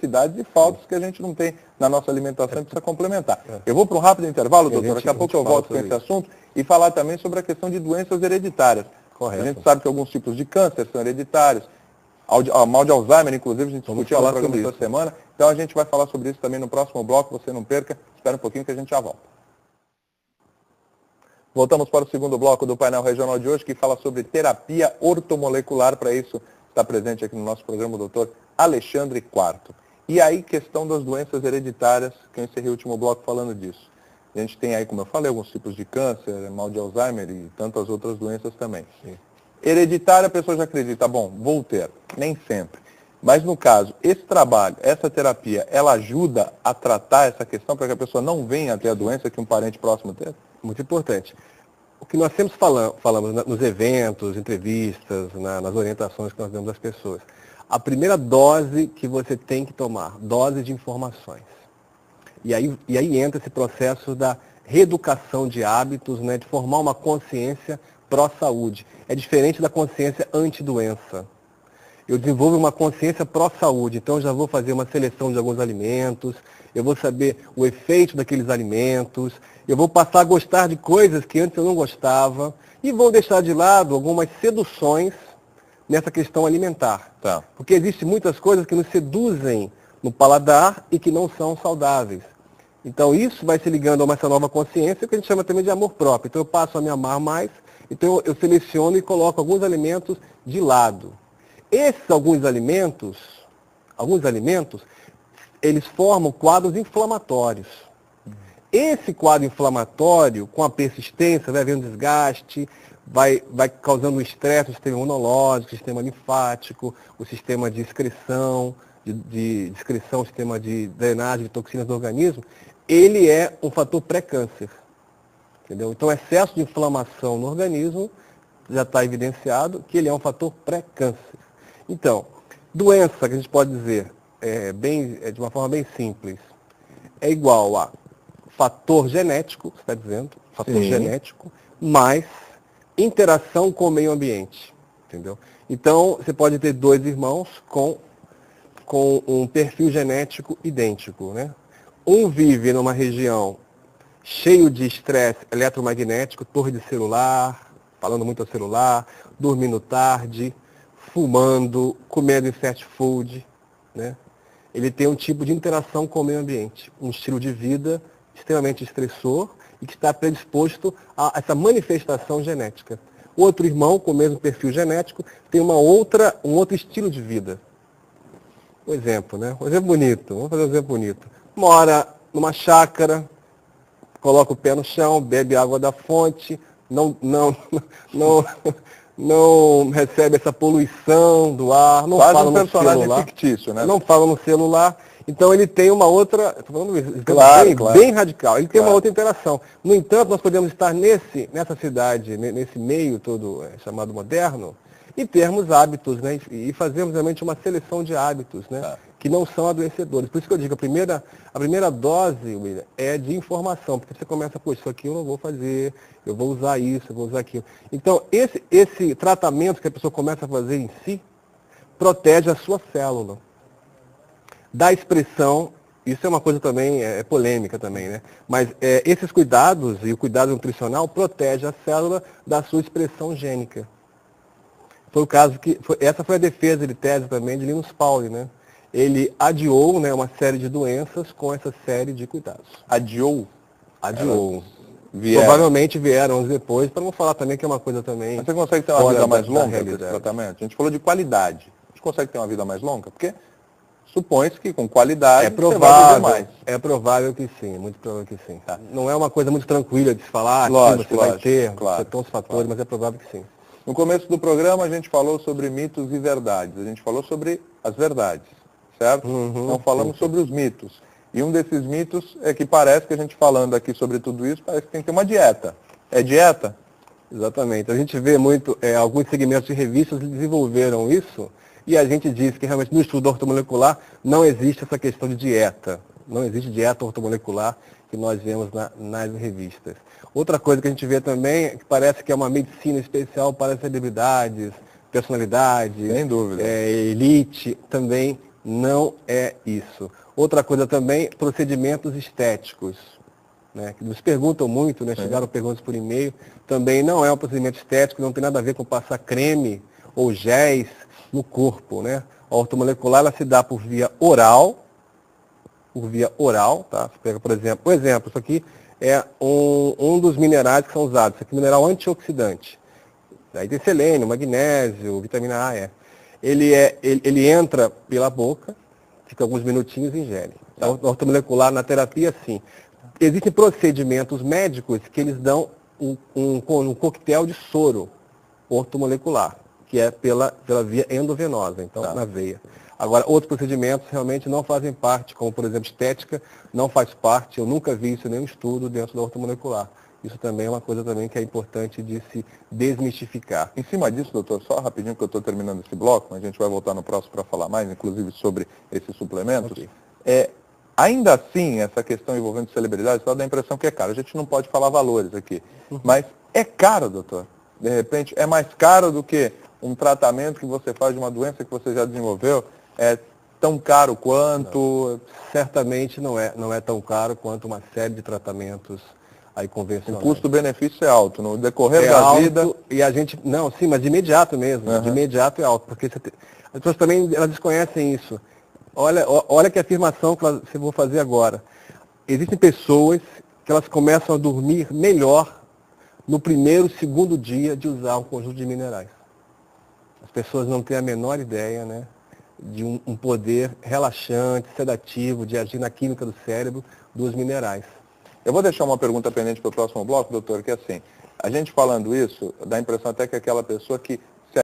necessidades e faltas que a gente não tem na nossa alimentação e precisa complementar. Eu vou para um rápido intervalo, doutor, daqui a pouco eu volto com esse assunto e falar também sobre a questão de doenças hereditárias. Correto. A gente sabe que alguns tipos de câncer são hereditários, mal de Alzheimer, inclusive, a gente discutiu no programa essa semana, então a gente vai falar sobre isso também no próximo bloco, você não perca, espera um pouquinho que a gente já volta. Voltamos para o segundo bloco do painel regional de hoje, que fala sobre terapia ortomolecular. Para isso, está presente aqui no nosso programa o doutor Alexandre Quarto. E aí, questão das doenças hereditárias, que eu encerrei o último bloco falando disso. A gente tem aí, como eu falei, alguns tipos de câncer, mal de Alzheimer e tantas outras doenças também. Sim. Hereditária, a pessoa já acredita, bom, vou ter. Nem sempre. Mas no caso, esse trabalho, essa terapia, ela ajuda a tratar essa questão para que a pessoa não venha a ter a doença que um parente próximo teve? Muito importante. O que nós sempre falamos nos eventos, entrevistas, nas orientações que nós damos às pessoas. A primeira dose que você tem que tomar, dose de informações. E aí entra esse processo da reeducação de hábitos, né, de formar uma consciência pró-saúde. É diferente da consciência anti-doença. Eu desenvolvo uma consciência pró-saúde, então eu já vou fazer uma seleção de alguns alimentos, eu vou saber o efeito daqueles alimentos, eu vou passar a gostar de coisas que antes eu não gostava e vou deixar de lado algumas seduções nessa questão alimentar. Tá. Porque existem muitas coisas que nos seduzem no paladar e que não são saudáveis. Então isso vai se ligando a essa nova consciência que a gente chama também de amor próprio. Então eu passo a me amar mais, então eu seleciono e coloco alguns alimentos de lado. Esses alguns alimentos, eles formam quadros inflamatórios. Esse quadro inflamatório, com a persistência, vai havendo desgaste, vai causando estresse no sistema imunológico, sistema linfático, o sistema de excreção, o sistema de drenagem de toxinas do organismo. Ele é um fator pré-câncer. Entendeu? Então, excesso de inflamação no organismo já está evidenciado que ele é um fator pré-câncer. Então, doença, que a gente pode dizer, de uma forma bem simples, é igual a fator genético, você está dizendo, fator Sim. genético, mais interação com o meio ambiente, entendeu? Então, você pode ter dois irmãos com um perfil genético idêntico, né? Um vive numa região cheio de estresse eletromagnético, torre de celular, falando muito ao celular, dormindo tarde, fumando, comendo fast food, né? Ele tem um tipo de interação com o meio ambiente, um estilo de vida extremamente estressor e que está predisposto a essa manifestação genética. O outro irmão, com o mesmo perfil genético, tem um outro estilo de vida. Um exemplo, né? Um exemplo bonito, vamos fazer um exemplo bonito. Mora numa chácara, coloca o pé no chão, bebe água da fonte, não recebe essa poluição do ar, não Quase fala um no personagem celular, fictício, né? não fala no celular. Então ele tem uma outra, estou falando isso, Claro. bem radical, ele tem uma outra interação. No entanto, nós podemos estar nessa cidade, nesse meio todo chamado moderno, e termos hábitos, né? E fazermos realmente uma seleção de hábitos, né? Que não são adoecedores. Por isso que eu digo, a primeira dose, William, é de informação, porque você começa, pô, isso aqui eu não vou fazer, eu vou usar isso, eu vou usar aquilo. Então, esse tratamento que a pessoa começa a fazer em si, protege a sua célula. Da expressão, isso é uma coisa também, polêmica também, né? Mas esses cuidados e o cuidado nutricional protege a célula da sua expressão gênica. Foi o caso essa foi a defesa de tese também de Linus Pauling, né? Ele adiou, né, uma série de doenças com essa série de cuidados. Adiou? Provavelmente vieram anos depois, para não falar também que é uma coisa também... Mas você consegue ter uma vida mais longa com esse tratamento? A gente falou de qualidade. A gente consegue ter uma vida mais longa? Porque supõe-se que com qualidade você vai viver mais. É provável que sim, muito provável que sim. Tá? Não é uma coisa muito tranquila de se falar, lógico, você vai ter, claro, tem uns fatores, mas é provável que sim. No começo do programa a gente falou sobre mitos e verdades. A gente falou sobre as verdades, certo? Não falamos sobre os mitos. E um desses mitos é que parece que a gente falando aqui sobre tudo isso, parece que tem que ter uma dieta. É dieta? Exatamente. A gente vê muito, alguns segmentos de revistas desenvolveram isso, e a gente diz que realmente no estudo ortomolecular não existe essa questão de dieta. Não existe dieta ortomolecular que nós vemos nas revistas. Outra coisa que a gente vê também é que parece que é uma medicina especial para celebridades, personalidades, sem dúvida, elite, também Não é isso. Outra coisa também, procedimentos estéticos, né, que nos perguntam muito, né, chegaram perguntas por e-mail, também não é um procedimento estético, não tem nada a ver com passar creme ou géis no corpo, né? A ortomolecular, ela se dá por via oral, tá? Você pega, por exemplo, isso aqui é um dos minerais que são usados, isso aqui é mineral antioxidante. Aí tem selênio, magnésio, vitamina A, ele entra pela boca, fica alguns minutinhos e ingere. Tá. A ortomolecular na terapia, sim. Existem procedimentos médicos que eles dão um coquetel de soro ortomolecular, que é pela via endovenosa, então na veia. Agora, outros procedimentos realmente não fazem parte, como por exemplo estética, não faz parte, eu nunca vi isso em nenhum estudo dentro da ortomolecular. Isso também é uma coisa também que é importante de se desmistificar. Em cima disso, doutor, só rapidinho que eu estou terminando esse bloco, a gente vai voltar no próximo para falar mais, inclusive sobre esses suplementos. Okay. Ainda assim, essa questão envolvendo celebridades, só dá a impressão que é caro. A gente não pode falar valores aqui, mas é caro, doutor? De repente, é mais caro do que um tratamento que você faz de uma doença que você já desenvolveu? É tão caro quanto? Não. Certamente não é tão caro quanto uma série de tratamentos aí convencionais. O custo-benefício é alto, no decorrer da alto, vida... E a gente, não, sim, mas de imediato mesmo, de imediato é alto, porque as pessoas também elas desconhecem isso. Olha que afirmação que eu vou fazer agora. Existem pessoas que elas começam a dormir melhor no primeiro, segundo dia de usar um conjunto de minerais. As pessoas não têm a menor ideia, né, de um poder relaxante, sedativo, de agir na química do cérebro dos minerais. Eu vou deixar uma pergunta pendente para o próximo bloco, doutor, que é assim, a gente falando isso, dá a impressão até que aquela pessoa que